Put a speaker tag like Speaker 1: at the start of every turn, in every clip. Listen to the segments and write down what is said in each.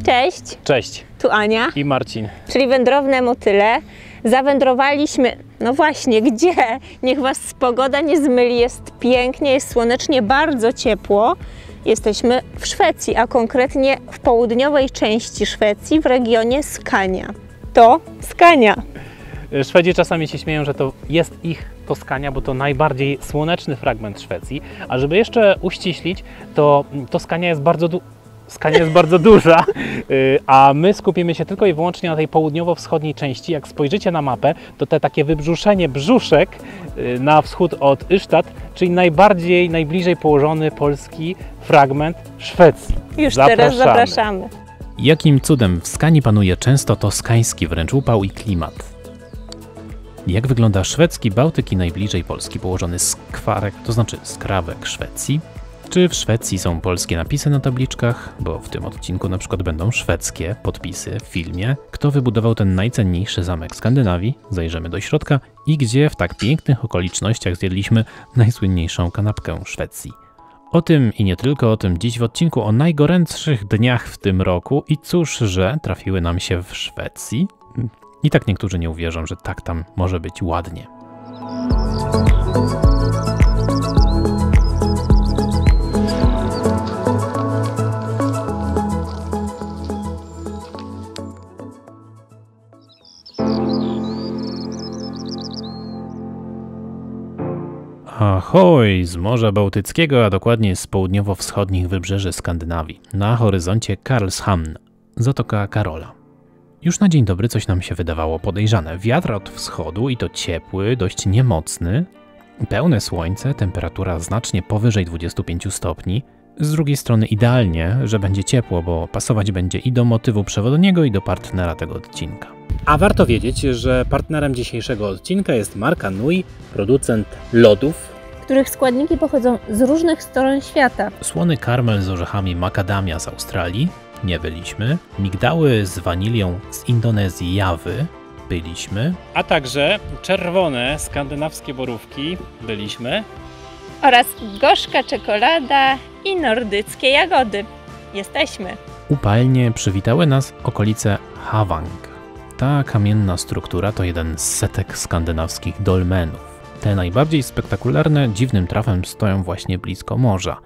Speaker 1: Cześć,
Speaker 2: Cześć
Speaker 1: tu Ania,
Speaker 2: i Marcin.
Speaker 1: czyli Wędrowne Motyle. Zawędrowaliśmy, no właśnie, gdzie? Niech Was pogoda nie zmyli, jest pięknie, jest słonecznie, bardzo ciepło. Jesteśmy w Szwecji, a konkretnie w południowej części Szwecji, w regionie Skania. To Skania.
Speaker 2: Szwedzi czasami się śmieją, że to jest ich Toskania, bo to najbardziej słoneczny fragment Szwecji. A żeby jeszcze uściślić, to Toskania jest bardzo duża, a my skupimy się tylko i wyłącznie na tej południowo-wschodniej części. Jak spojrzycie na mapę, to te takie wybrzuszenie brzuszek na wschód od Ystad, czyli najbliżej położony polski fragment Szwecji.
Speaker 1: Już teraz zapraszamy.
Speaker 3: Jakim cudem w Skanii panuje często toskański wręcz upał i klimat? Jak wygląda szwedzki Bałtyk i najbliżej Polski położony skwarek, to znaczy skrawek Szwecji? Czy w Szwecji są polskie napisy na tabliczkach? Bo w tym odcinku na przykład będą szwedzkie podpisy w filmie. Kto wybudował ten najcenniejszy zamek Skandynawii? Zajrzymy do środka. I gdzie w tak pięknych okolicznościach zjedliśmy najsłynniejszą kanapkę Szwecji? O tym i nie tylko o tym dziś w odcinku o najgorętszych dniach w tym roku i cóż, że trafiły nam się w Szwecji. I tak niektórzy nie uwierzą, że tak tam może być ładnie. Ahoj! Z Morza Bałtyckiego, a dokładnie z południowo-wschodnich wybrzeży Skandynawii. Na horyzoncie Karlshamn, Zatoka Karola. Już na dzień dobry coś nam się wydawało podejrzane. Wiatr od wschodu i to ciepły, dość niemocny. Pełne słońce, temperatura znacznie powyżej 25 stopni. Z drugiej strony idealnie, że będzie ciepło, bo pasować będzie i do motywu przewodniego, i do partnera tego odcinka.
Speaker 2: A warto wiedzieć, że partnerem dzisiejszego odcinka jest marka Nui, producent lodów,
Speaker 1: Których składniki pochodzą z różnych stron świata.
Speaker 3: Słony karmel z orzechami macadamia z Australii. Nie byliśmy. Migdały z wanilią z Indonezji, Jawy. Byliśmy.
Speaker 2: a także czerwone skandynawskie borówki. Byliśmy.
Speaker 1: Oraz gorzka czekolada i nordyckie jagody. Jesteśmy.
Speaker 3: Upalnie przywitały nas okolice Havang. Ta kamienna struktura to jeden z setek skandynawskich dolmenów. Te najbardziej spektakularne dziwnym trafem stoją właśnie blisko morza.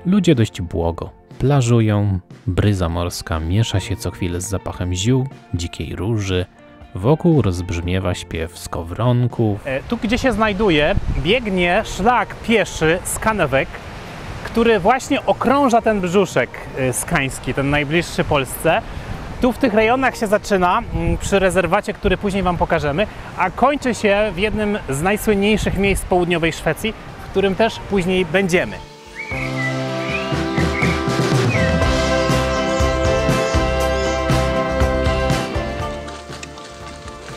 Speaker 3: Ludzie dość błogo plażują, bryza morska miesza się co chwilę z zapachem ziół, dzikiej róży, wokół rozbrzmiewa śpiew skowronków.
Speaker 2: Tu, gdzie się znajduje, biegnie szlak pieszy Skanewek, który właśnie okrąża ten brzuszek skański, ten najbliższy Polsce. Tu w tych rejonach się zaczyna, przy rezerwacie, który później Wam pokażemy, a kończy się w jednym z najsłynniejszych miejsc południowej Szwecji, w którym też później będziemy.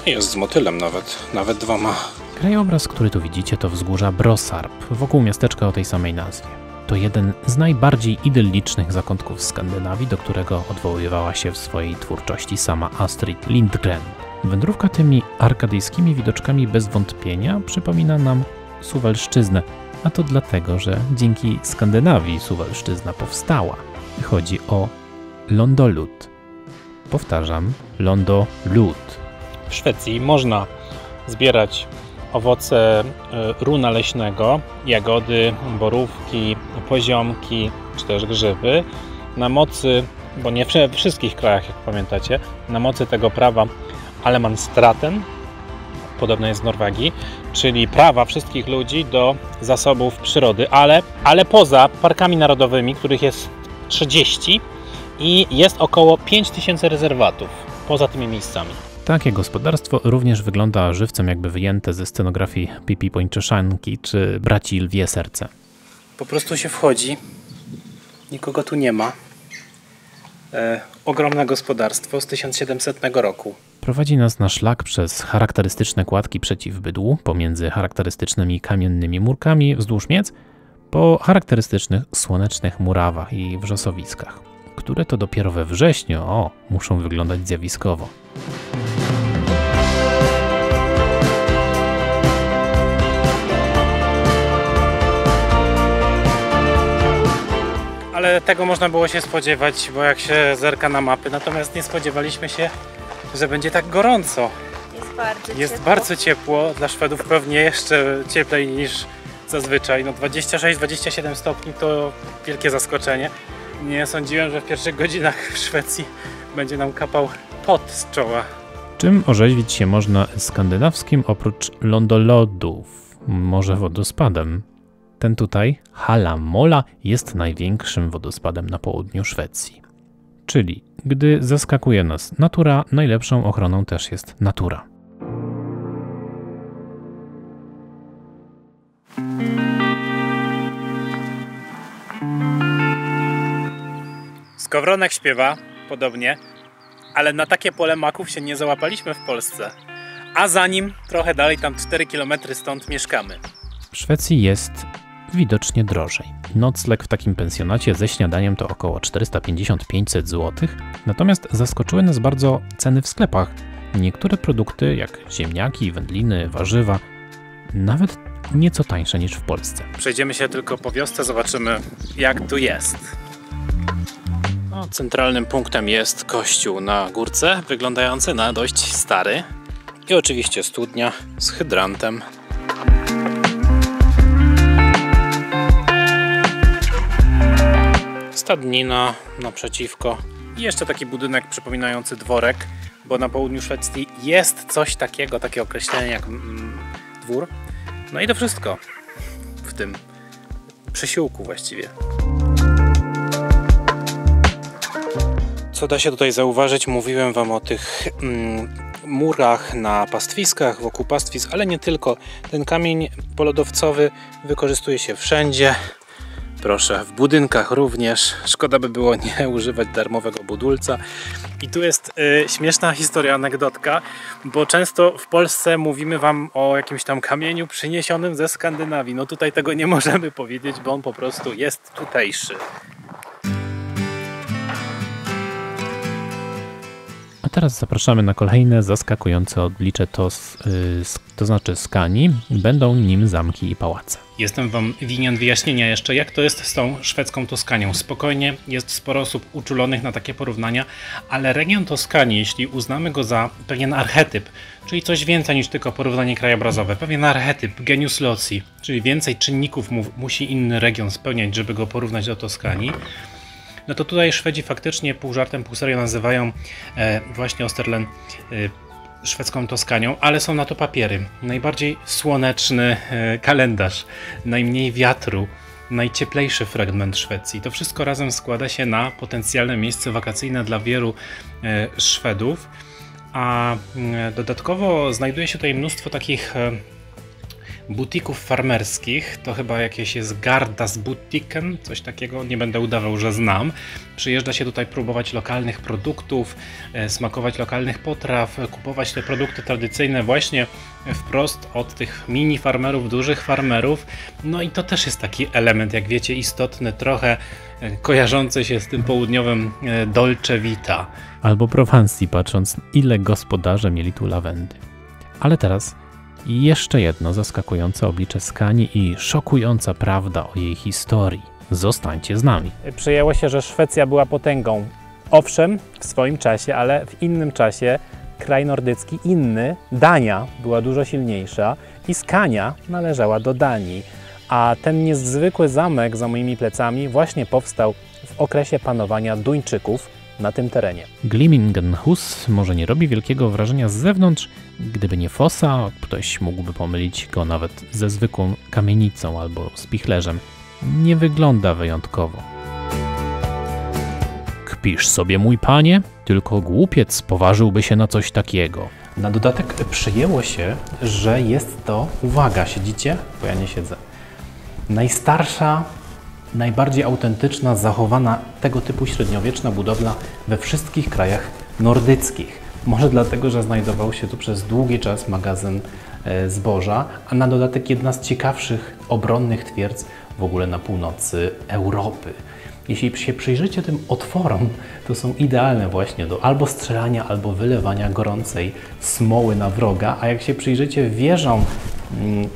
Speaker 4: Jest z motylem nawet dwoma.
Speaker 3: Krajobraz, który tu widzicie, to wzgórza Brosarp, wokół miasteczka o tej samej nazwie. To jeden z najbardziej idyllicznych zakątków Skandynawii, do którego odwoływała się w swojej twórczości sama Astrid Lindgren. Wędrówka tymi arkadyjskimi widoczkami bez wątpienia przypomina nam Suwalszczyznę, a to dlatego, że dzięki Skandynawii Suwalszczyzna powstała. Chodzi o lądolud. Powtarzam, lądolud.
Speaker 2: W Szwecji można zbierać owoce runa leśnego, jagody, borówki, poziomki czy też grzyby na mocy, bo nie we wszystkich krajach, jak pamiętacie, na mocy tego prawa Allemansratten, podobne jest w Norwegii, czyli prawa wszystkich ludzi do zasobów przyrody, ale poza parkami narodowymi, których jest 30 i jest około 5000 rezerwatów poza tymi miejscami.
Speaker 3: Takie gospodarstwo również wygląda żywcem jakby wyjęte ze scenografii Pipi Pończoszanki czy Braci Lwie Serce.
Speaker 2: Po prostu się wchodzi, nikogo tu nie ma. Ogromne gospodarstwo z 1700 roku.
Speaker 3: Prowadzi nas na szlak przez charakterystyczne kładki przeciw bydłu, pomiędzy charakterystycznymi kamiennymi murkami wzdłuż miec, po charakterystycznych słonecznych murawach i wrzosowiskach, które to dopiero we wrześniu, muszą wyglądać zjawiskowo.
Speaker 2: Ale ale tego można było się spodziewać, bo jak się zerka na mapy, natomiast nie spodziewaliśmy się, że będzie tak gorąco. Jest bardzo ciepło, dla Szwedów pewnie jeszcze cieplej niż zazwyczaj. No 26-27 stopni to wielkie zaskoczenie. Nie sądziłem, że w pierwszych godzinach w Szwecji będzie nam kapał pot z czoła.
Speaker 3: Czym orzeźwić się można skandynawskim oprócz lądolodów? Może wodospadem? Ten tutaj, Halamola, jest największym wodospadem na południu Szwecji. Czyli, gdy zaskakuje nas natura, najlepszą ochroną też jest natura.
Speaker 2: Skowronek śpiewa podobnie, ale na takie pole maków się nie załapaliśmy w Polsce. A za nim, trochę dalej, tam 4 km stąd mieszkamy.
Speaker 3: W Szwecji jest widocznie drożej. Nocleg w takim pensjonacie ze śniadaniem to około 450-500 zł. Natomiast zaskoczyły nas bardzo ceny w sklepach. Niektóre produkty, jak ziemniaki, wędliny, warzywa, nawet nieco tańsze niż w Polsce.
Speaker 2: Przejdziemy się tylko po wiosce, zobaczymy jak tu jest. No, centralnym punktem jest kościół na górce, wyglądający na dość stary. I oczywiście studnia z hydrantem. Stadnina naprzeciwko i jeszcze taki budynek przypominający dworek, bo na południu Szwecji jest coś takiego, takie określenie jak dwór. No i to wszystko w tym przysiłku właściwie. Co da się tutaj zauważyć? Mówiłem Wam o tych murach na pastwiskach, wokół pastwisk, ale nie tylko. Ten kamień polodowcowy wykorzystuje się wszędzie. Proszę, w budynkach również. Szkoda by było nie używać darmowego budulca. I tu jest śmieszna historia, anegdotka, bo często w Polsce mówimy Wam o jakimś tam kamieniu przyniesionym ze Skandynawii. No tutaj tego nie możemy powiedzieć, bo on po prostu jest tutejszy.
Speaker 3: A teraz zapraszamy na kolejne zaskakujące odblicze, to znaczy Skani. Będą nim zamki i pałace.
Speaker 2: Jestem Wam winien wyjaśnienia jeszcze, jak to jest z tą szwedzką Toskanią. Spokojnie, jest sporo osób uczulonych na takie porównania, ale region Toskanii, jeśli uznamy go za pewien archetyp, czyli coś więcej niż tylko porównanie krajobrazowe, pewien archetyp, genius loci, czyli więcej czynników musi inny region spełniać, żeby go porównać do Toskanii, no to tutaj Szwedzi faktycznie pół żartem, pół serio nazywają właśnie Österlen szwedzką Toskanią, ale są na to papiery. Najbardziej słoneczny kalendarz, najmniej wiatru, najcieplejszy fragment Szwecji. To wszystko razem składa się na potencjalne miejsce wakacyjne dla wielu Szwedów, a dodatkowo znajduje się tutaj mnóstwo takich butików farmerskich, to chyba jakieś jest Gardas Butiken, coś takiego, nie będę udawał, że znam. Przyjeżdża się tutaj próbować lokalnych produktów, smakować lokalnych potraw, kupować te produkty tradycyjne właśnie wprost od tych mini farmerów, dużych farmerów. No i to też jest taki element, jak wiecie, istotny, trochę kojarzący się z tym południowym Dolce Vita.
Speaker 3: Albo Prowansji, patrząc ile gospodarze mieli tu lawendy. Ale teraz i jeszcze jedno zaskakujące oblicze Skani i szokująca prawda o jej historii. Zostańcie z nami.
Speaker 5: Przyjęło się, że Szwecja była potęgą. Owszem, w swoim czasie, ale w innym czasie kraj nordycki inny, Dania, była dużo silniejsza i Skania należała do Danii. A ten niezwykły zamek za moimi plecami właśnie powstał w okresie panowania Duńczyków na tym terenie.
Speaker 3: Glimmingehus może nie robi wielkiego wrażenia z zewnątrz, gdyby nie fosa, ktoś mógłby pomylić go nawet ze zwykłą kamienicą albo spichlerzem. Nie wygląda wyjątkowo. Kpisz sobie, mój panie? Tylko głupiec poważyłby się na coś takiego.
Speaker 5: Na dodatek przyjęło się, że jest to, uwaga, siedzicie? Bo ja nie siedzę. Najstarsza, najbardziej autentyczna, zachowana tego typu średniowieczna budowla we wszystkich krajach nordyckich. Może dlatego, że znajdował się tu przez długi czas magazyn zboża, a na dodatek jedna z ciekawszych obronnych twierdz w ogóle na północy Europy. Jeśli się przyjrzycie tym otworom, to są idealne właśnie do albo strzelania, albo wylewania gorącej smoły na wroga, a jak się przyjrzycie wieżom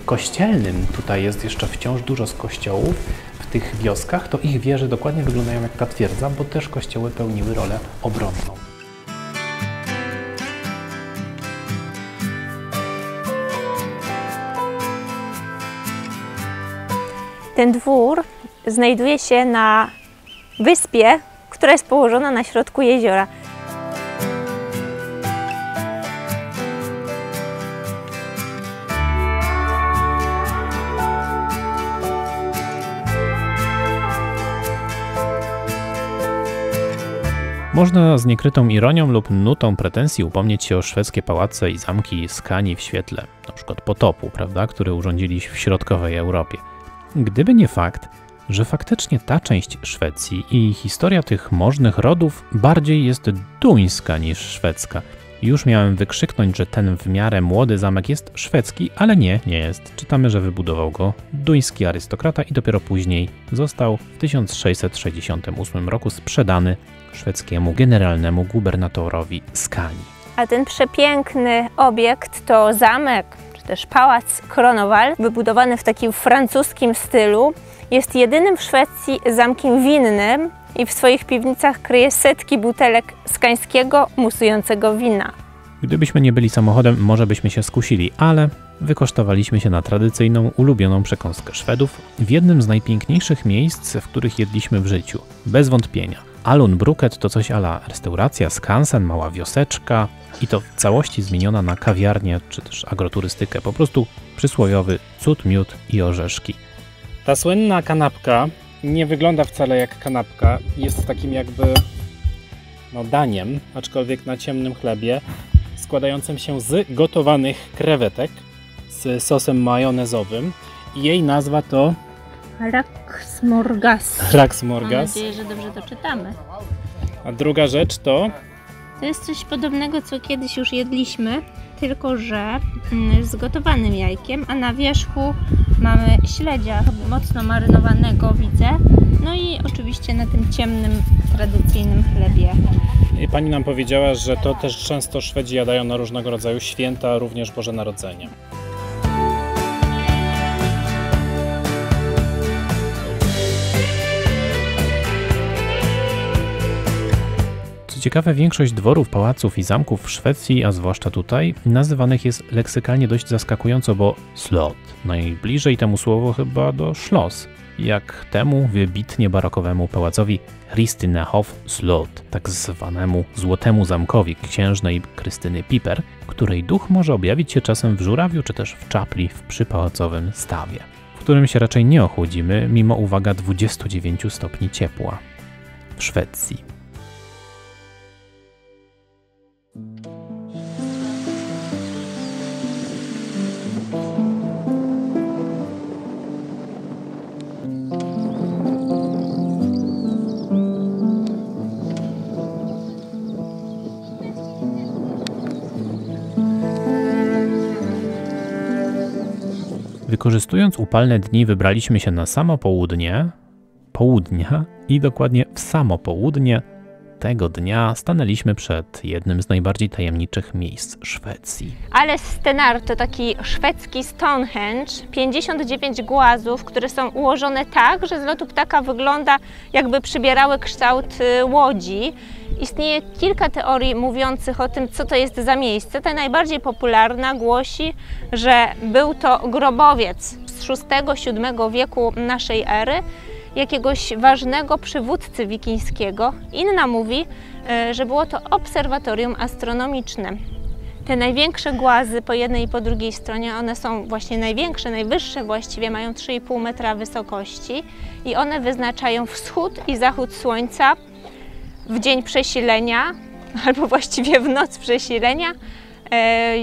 Speaker 5: kościelnym, tutaj jest jeszcze wciąż dużo z kościołów, w tych wioskach, to ich wieże dokładnie wyglądają jak ta twierdza, bo też kościoły pełniły rolę obronną.
Speaker 1: Ten dwór znajduje się na wyspie, która jest położona na środku jeziora.
Speaker 3: Można z niekrytą ironią lub nutą pretensji upomnieć się o szwedzkie pałace i zamki Skani w świetle, np. potopu, prawda, który urządzili w środkowej Europie. Gdyby nie fakt, że faktycznie ta część Szwecji i historia tych możnych rodów bardziej jest duńska niż szwedzka. Już miałem wykrzyknąć, że ten w miarę młody zamek jest szwedzki, ale nie jest. Czytamy, że wybudował go duński arystokrata i dopiero później został w 1668 roku sprzedany szwedzkiemu generalnemu gubernatorowi Skani.
Speaker 1: A ten przepiękny obiekt to zamek, czy też pałac Kronowal, wybudowany w takim francuskim stylu. Jest jedynym w Szwecji zamkiem winnym i w swoich piwnicach kryje setki butelek skańskiego musującego wina.
Speaker 3: Gdybyśmy nie byli samochodem, może byśmy się skusili, ale wykosztowaliśmy się na tradycyjną, ulubioną przekąskę Szwedów w jednym z najpiękniejszych miejsc, w których jedliśmy w życiu. Bez wątpienia. Alunbruket to coś a la restauracja, skansen, mała wioseczka i to w całości zmieniona na kawiarnię czy też agroturystykę. Po prostu przysłowiowy cud, miód i orzeszki.
Speaker 2: Ta słynna kanapka nie wygląda wcale jak kanapka. Jest takim jakby daniem, aczkolwiek na ciemnym chlebie, składającym się z gotowanych krewetek z sosem majonezowym. I jej nazwa to
Speaker 1: Raksmorgas.
Speaker 2: Raksmorgas.
Speaker 1: Mam nadzieję, że dobrze to czytamy.
Speaker 2: A druga rzecz to
Speaker 1: To jest coś podobnego, co kiedyś już jedliśmy, tylko że z gotowanym jajkiem, a na wierzchu mamy śledzia mocno marynowanego, widzę. No i oczywiście na tym ciemnym, tradycyjnym chlebie.
Speaker 2: I pani nam powiedziała, że to też często Szwedzi jadają na różnego rodzaju święta, również Boże Narodzenie.
Speaker 3: Co ciekawe, większość dworów, pałaców i zamków w Szwecji, a zwłaszcza tutaj, nazywanych jest leksykalnie dość zaskakująco, bo slot. Najbliżej temu słowo chyba do Schloss, jak temu wybitnie barokowemu pałacowi Christinehof Slot, tak zwanemu Złotemu Zamkowi księżnej Krystyny Piper, której duch może objawić się czasem w żurawiu czy też w czapli w przypałacowym stawie, w którym się raczej nie ochłodzimy, mimo uwaga 29 stopni ciepła w Szwecji. Wykorzystując upalne dni, wybraliśmy się na samo południa i dokładnie w samo południe tego dnia stanęliśmy przed jednym z najbardziej tajemniczych miejsc Szwecji.
Speaker 1: Ale Stenar to taki szwedzki Stonehenge, 59 głazów, które są ułożone tak, że z lotu ptaka wygląda, jakby przybierały kształt łodzi. Istnieje kilka teorii mówiących o tym, co to jest za miejsce. Ta najbardziej popularna głosi, że był to grobowiec z VI-VII wieku naszej ery, jakiegoś ważnego przywódcy wikińskiego. Inna mówi, że było to obserwatorium astronomiczne. Te największe głazy po jednej i po drugiej stronie, one są właśnie największe, najwyższe właściwie, mają 3,5 metra wysokości i one wyznaczają wschód i zachód słońca w dzień przesilenia, albo właściwie w noc przesilenia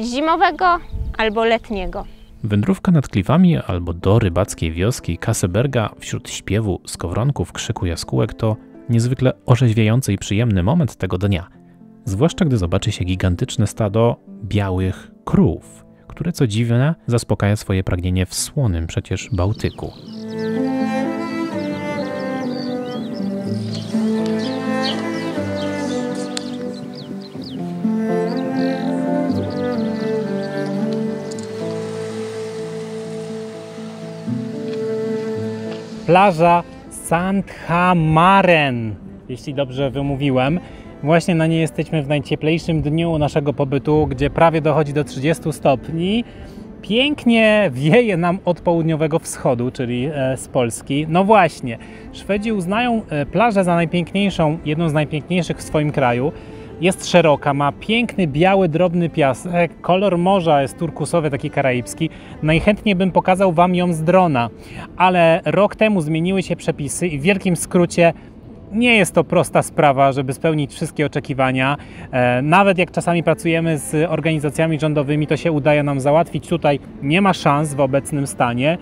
Speaker 1: zimowego albo letniego.
Speaker 3: Wędrówka nad klifami albo do rybackiej wioski Kaseberga wśród śpiewu, skowronków, krzyku jaskółek to niezwykle orzeźwiający i przyjemny moment tego dnia. Zwłaszcza gdy zobaczy się gigantyczne stado białych krów, które co dziwne zaspokaja swoje pragnienie w słonym przecież Bałtyku.
Speaker 2: plaża Sandhamaren, jeśli dobrze wymówiłem. Właśnie na niej jesteśmy w najcieplejszym dniu naszego pobytu, gdzie prawie dochodzi do 30 stopni. Pięknie wieje nam od południowego wschodu, czyli z Polski. No właśnie, Szwedzi uznają plażę za najpiękniejszą, jedną z najpiękniejszych w swoim kraju. Jest szeroka, ma piękny, biały, drobny piasek, kolor morza jest turkusowy, taki karaibski. Najchętniej bym pokazał Wam ją z drona, ale rok temu zmieniły się przepisy i w wielkim skrócie nie jest to prosta sprawa, żeby spełnić wszystkie oczekiwania. Nawet jak czasami pracujemy z organizacjami rządowymi, to się udaje nam załatwić. Tutaj nie ma szans w obecnym stanie.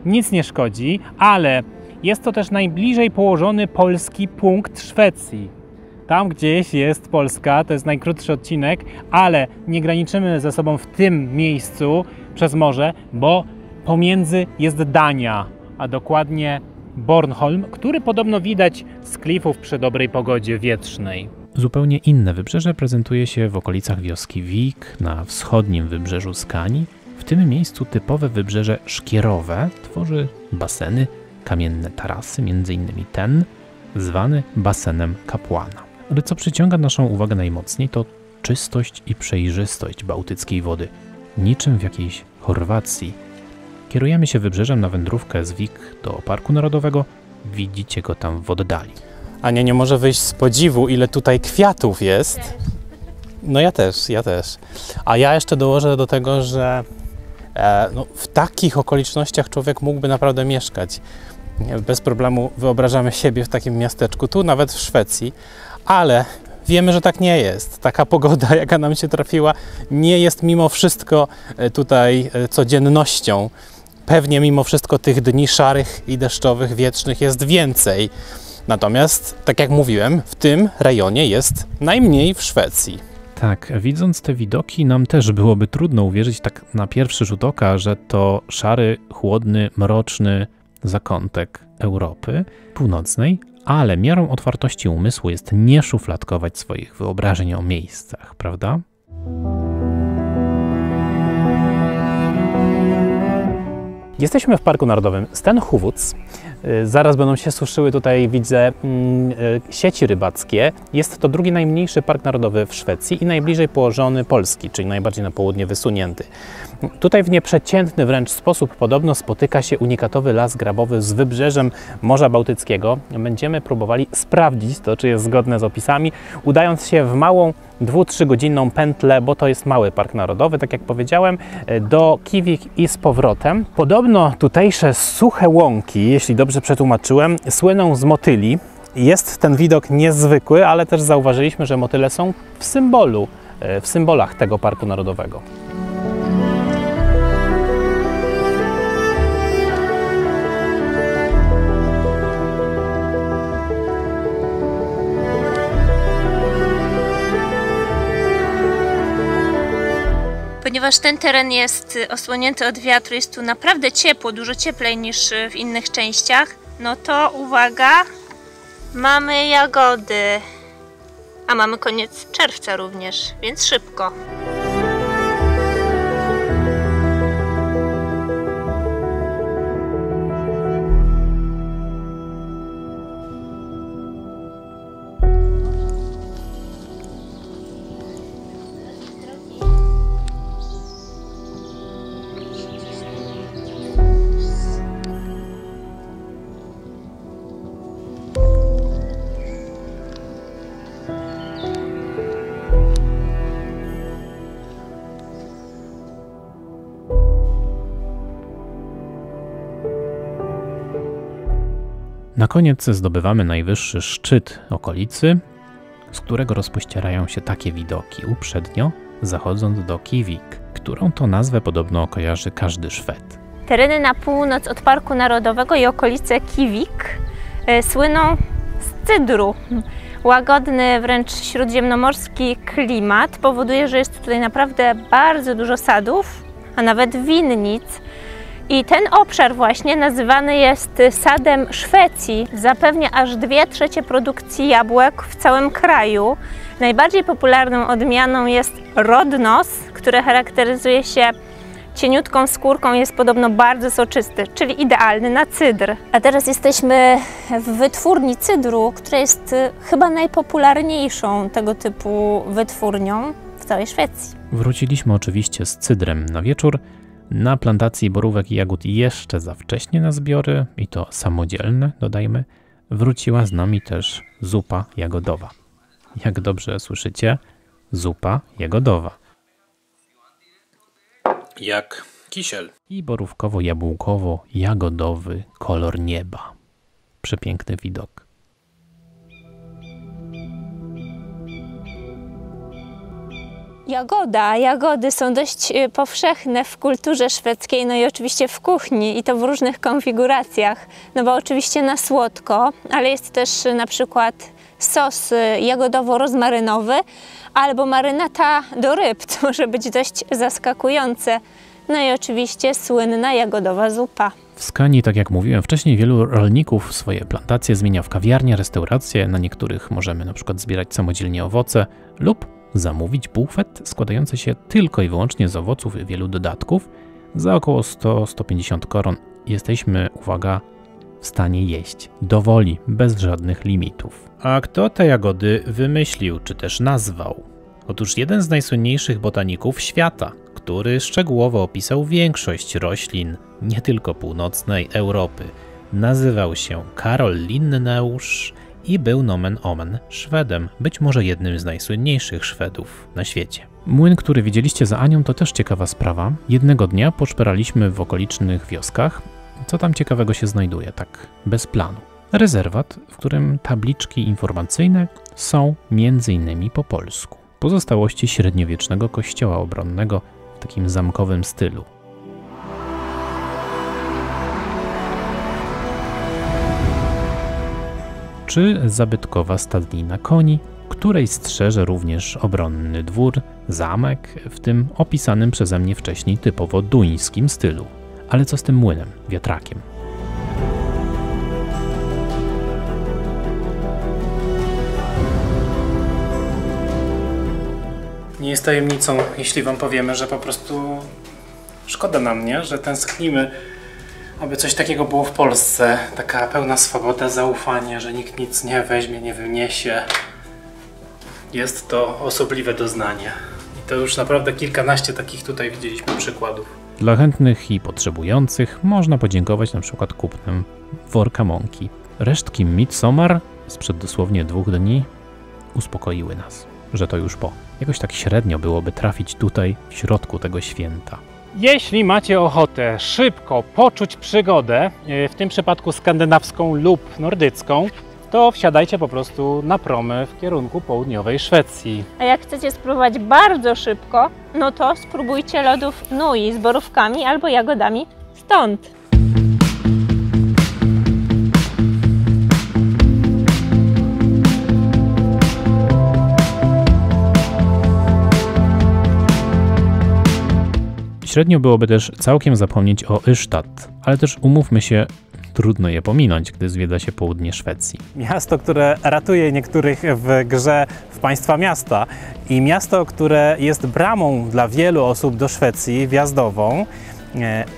Speaker 2: Nic nie szkodzi, ale jest to też najbliżej położony polski punkt Szwecji. Tam gdzieś jest Polska, to jest najkrótszy odcinek, ale nie graniczymy ze sobą w tym miejscu przez morze, bo pomiędzy jest Dania, a dokładnie Bornholm, który podobno widać z klifów przy dobrej pogodzie wietrznej.
Speaker 3: Zupełnie inne wybrzeże prezentuje się w okolicach wioski Vik, na wschodnim wybrzeżu Skani. W tym miejscu typowe wybrzeże szkierowe tworzy baseny, kamienne tarasy, m.in. ten, zwany basenem kapłana. Ale co przyciąga naszą uwagę najmocniej, to czystość i przejrzystość bałtyckiej wody, niczym w jakiejś Chorwacji. Kierujemy się wybrzeżem na wędrówkę z Vik do Parku Narodowego. Widzicie go tam w oddali.
Speaker 2: Ania nie może wyjść z podziwu, ile tutaj kwiatów jest. No ja też. A ja jeszcze dołożę do tego, że w takich okolicznościach człowiek mógłby naprawdę mieszkać. Bez problemu wyobrażamy siebie w takim miasteczku, tu nawet w Szwecji, ale wiemy, że tak nie jest. Taka pogoda, jaka nam się trafiła, nie jest mimo wszystko tutaj codziennością. Pewnie mimo wszystko tych dni szarych i deszczowych, wietrznych jest więcej. Natomiast, tak jak mówiłem, w tym rejonie jest najmniej w Szwecji.
Speaker 3: Tak, widząc te widoki, nam też byłoby trudno uwierzyć tak na pierwszy rzut oka, że to szary, chłodny, mroczny zakątek Europy Północnej, ale miarą otwartości umysłu jest nie szufladkować swoich wyobrażeń o miejscach, prawda?
Speaker 5: Jesteśmy w Parku Narodowym Stenhuvud. Zaraz będą się suszyły tutaj, widzę, sieci rybackie. Jest to drugi najmniejszy park narodowy w Szwecji i najbliżej położony Polski, czyli najbardziej na południe wysunięty. Tutaj w nieprzeciętny wręcz sposób podobno spotyka się unikatowy las grabowy z wybrzeżem Morza Bałtyckiego. Będziemy próbowali sprawdzić to, czy jest zgodne z opisami, udając się w małą 2-3 godzinną pętlę, bo to jest mały park narodowy, tak jak powiedziałem, do Kivik i z powrotem. Podobno tutejsze suche łąki, jeśli dobrze przetłumaczyłem, słyną z motyli. Jest ten widok niezwykły, ale też zauważyliśmy, że motyle są w symbolach tego parku narodowego.
Speaker 1: Ponieważ ten teren jest osłonięty od wiatru, jest tu naprawdę ciepło, dużo cieplej niż w innych częściach, no to uwaga, mamy jagody, a mamy koniec czerwca również, więc szybko.
Speaker 3: Na koniec zdobywamy najwyższy szczyt okolicy, z którego rozpościerają się takie widoki uprzednio, zachodząc do Kivik, którą to nazwę podobno kojarzy każdy Szwed.
Speaker 1: Tereny na północ od Parku Narodowego i okolice Kivik słyną z cydru. Łagodny, wręcz śródziemnomorski klimat powoduje, że jest tutaj naprawdę bardzo dużo sadów, a nawet winnic. I ten obszar właśnie nazywany jest sadem Szwecji. Zapewnia aż 2/3 produkcji jabłek w całym kraju. Najbardziej popularną odmianą jest Rodnos, które charakteryzuje się cieniutką skórką, jest podobno bardzo soczysty, czyli idealny na cydr. A teraz jesteśmy w wytwórni cydru, która jest chyba najpopularniejszą tego typu wytwórnią w całej Szwecji.
Speaker 3: Wróciliśmy oczywiście z cydrem na wieczór. Na plantacji borówek i jagód jeszcze za wcześnie na zbiory, i to samodzielne, dodajmy. Wróciła z nami też zupa jagodowa. Jak dobrze słyszycie, zupa jagodowa.
Speaker 4: Jak kisiel.
Speaker 3: I borówkowo-jabłkowo-jagodowy kolor nieba. Przepiękny widok.
Speaker 1: Jagody są dość powszechne w kulturze szwedzkiej, no i oczywiście w kuchni, i to w różnych konfiguracjach. No bo oczywiście na słodko, ale jest też na przykład sos jagodowo-rozmarynowy albo marynata do ryb, to może być dość zaskakujące. No i oczywiście słynna jagodowa zupa.
Speaker 3: W Skanii, tak jak mówiłem wcześniej, wielu rolników swoje plantacje zmienia w kawiarnie, restauracje. Na niektórych możemy na przykład zbierać samodzielnie owoce lub zamówić bufet składający się tylko i wyłącznie z owoców i wielu dodatków. Za około 100-150 koron jesteśmy, uwaga, w stanie jeść do woli, bez żadnych limitów. A kto te jagody wymyślił, czy też nazwał? Otóż jeden z najsłynniejszych botaników świata, który szczegółowo opisał większość roślin, nie tylko północnej Europy. Nazywał się Karol Linnaeus i był nomen omen Szwedem, być może jednym z najsłynniejszych Szwedów na świecie. Młyn, który widzieliście za Anią, to też ciekawa sprawa. Jednego dnia poszperaliśmy w okolicznych wioskach. Co tam ciekawego się znajduje, tak bez planu? Rezerwat, w którym tabliczki informacyjne są m.in. po polsku. Pozostałości średniowiecznego kościoła obronnego w takim zamkowym stylu. Czy zabytkowa stadnina koni, której strzeże również obronny dwór, zamek, w tym opisanym przeze mnie wcześniej typowo duńskim stylu. Ale co z tym młynem, wiatrakiem?
Speaker 2: Nie jest tajemnicą, jeśli wam powiemy, że po prostu szkoda nam, nie? Że tęsknimy, aby coś takiego było w Polsce. Taka pełna swoboda, zaufanie, że nikt nic nie weźmie, nie wyniesie. Jest to osobliwe doznanie. I to już naprawdę kilkanaście takich tutaj widzieliśmy przykładów.
Speaker 3: Dla chętnych i potrzebujących można podziękować na przykład kupnem worka mąki. Resztki Midsommar sprzed dosłownie 2 dni uspokoiły nas, że to już po. Jakoś tak średnio byłoby trafić tutaj w środku tego święta.
Speaker 2: Jeśli macie ochotę szybko poczuć przygodę, w tym przypadku skandynawską lub nordycką, to wsiadajcie po prostu na promy w kierunku południowej Szwecji.
Speaker 1: A jak chcecie spróbować bardzo szybko, no to spróbujcie lodów Nui z borówkami albo jagodami stąd.
Speaker 3: Średnio byłoby też całkiem zapomnieć o Ystad, ale też umówmy się, trudno je pominąć, gdy zwiedza się południe Szwecji.
Speaker 5: Miasto, które ratuje niektórych w grze w państwa miasta i miasto, które jest bramą dla wielu osób do Szwecji, wjazdową,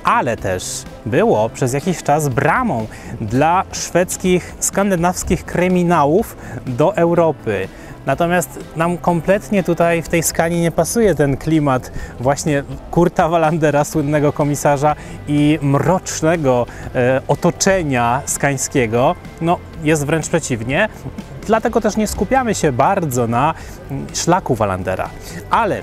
Speaker 5: ale też było przez jakiś czas bramą dla szwedzkich, skandynawskich kryminałów do Europy. Natomiast nam kompletnie tutaj w tej Skanii nie pasuje ten klimat właśnie Kurta Wallandera, słynnego komisarza, i mrocznego otoczenia skańskiego. No, jest wręcz przeciwnie. Dlatego też nie skupiamy się bardzo na szlaku Wallandera. Ale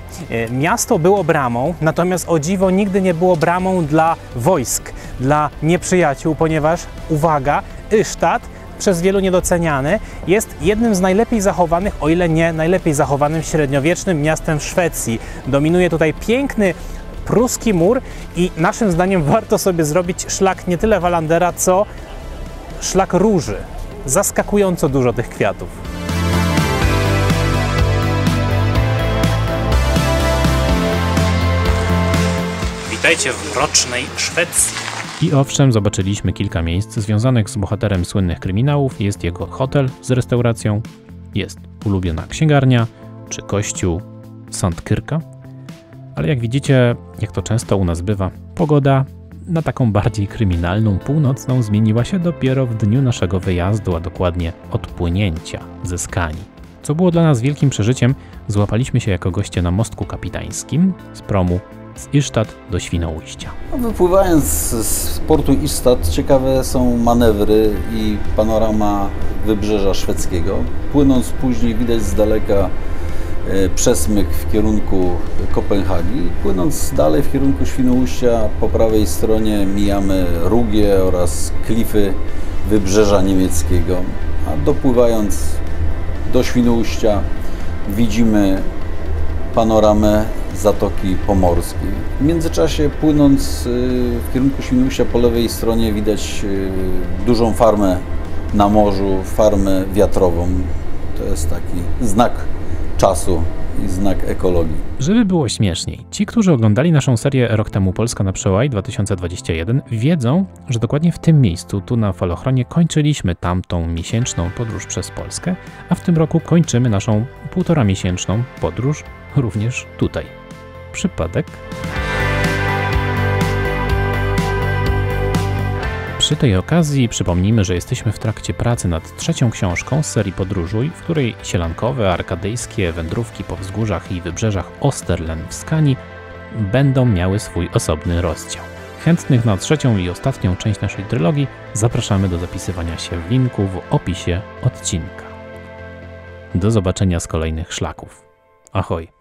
Speaker 5: miasto było bramą, natomiast o dziwo nigdy nie było bramą dla wojsk, dla nieprzyjaciół, ponieważ, uwaga, Ystad, przez wielu niedoceniany, jest jednym z najlepiej zachowanych, o ile nie najlepiej zachowanym średniowiecznym miastem w Szwecji. Dominuje tutaj piękny pruski mur i naszym zdaniem warto sobie zrobić szlak nie tyle Wallandera, co szlak róży. Zaskakująco dużo tych kwiatów. Witajcie w mrocznej Szwecji.
Speaker 3: I owszem, zobaczyliśmy kilka miejsc związanych z bohaterem słynnych kryminałów. Jest jego hotel z restauracją, jest ulubiona księgarnia, czy kościół Sankt Kyrka. Ale jak widzicie, jak to często u nas bywa, pogoda na taką bardziej kryminalną, północną zmieniła się dopiero w dniu naszego wyjazdu, a dokładnie odpłynięcia ze Skani. Co było dla nas wielkim przeżyciem, złapaliśmy się jako goście na Mostku Kapitańskim z promu z Illstadt do Świnoujścia.
Speaker 6: Wypływając z portu Illstadt ciekawe są manewry i panorama wybrzeża szwedzkiego. Płynąc później widać z daleka przesmyk w kierunku Kopenhagi. Płynąc dalej w kierunku Świnoujścia po prawej stronie mijamy Rugię oraz klify wybrzeża niemieckiego. A dopływając do Świnoujścia widzimy panoramę Zatoki Pomorskiej. W międzyczasie płynąc w kierunku Świnoujścia po lewej stronie widać dużą farmę na morzu, farmę wiatrową. To jest taki znak czasu i znak ekologii.
Speaker 3: Żeby było śmieszniej, ci, którzy oglądali naszą serię Rok temu Polska na przełaj 2021, wiedzą, że dokładnie w tym miejscu, tu na falochronie, kończyliśmy tamtą miesięczną podróż przez Polskę, a w tym roku kończymy naszą 1,5-miesięczną podróż również tutaj. Przypadek? Przy tej okazji przypomnijmy, że jesteśmy w trakcie pracy nad 3. książką z serii Podróżuj, w której sielankowe, arkadyjskie wędrówki po wzgórzach i wybrzeżach Osterlen w Skanii będą miały swój osobny rozdział. Chętnych na 3. i ostatnią część naszej trylogii zapraszamy do zapisywania się w linku w opisie odcinka. Do zobaczenia z kolejnych szlaków. Ahoj!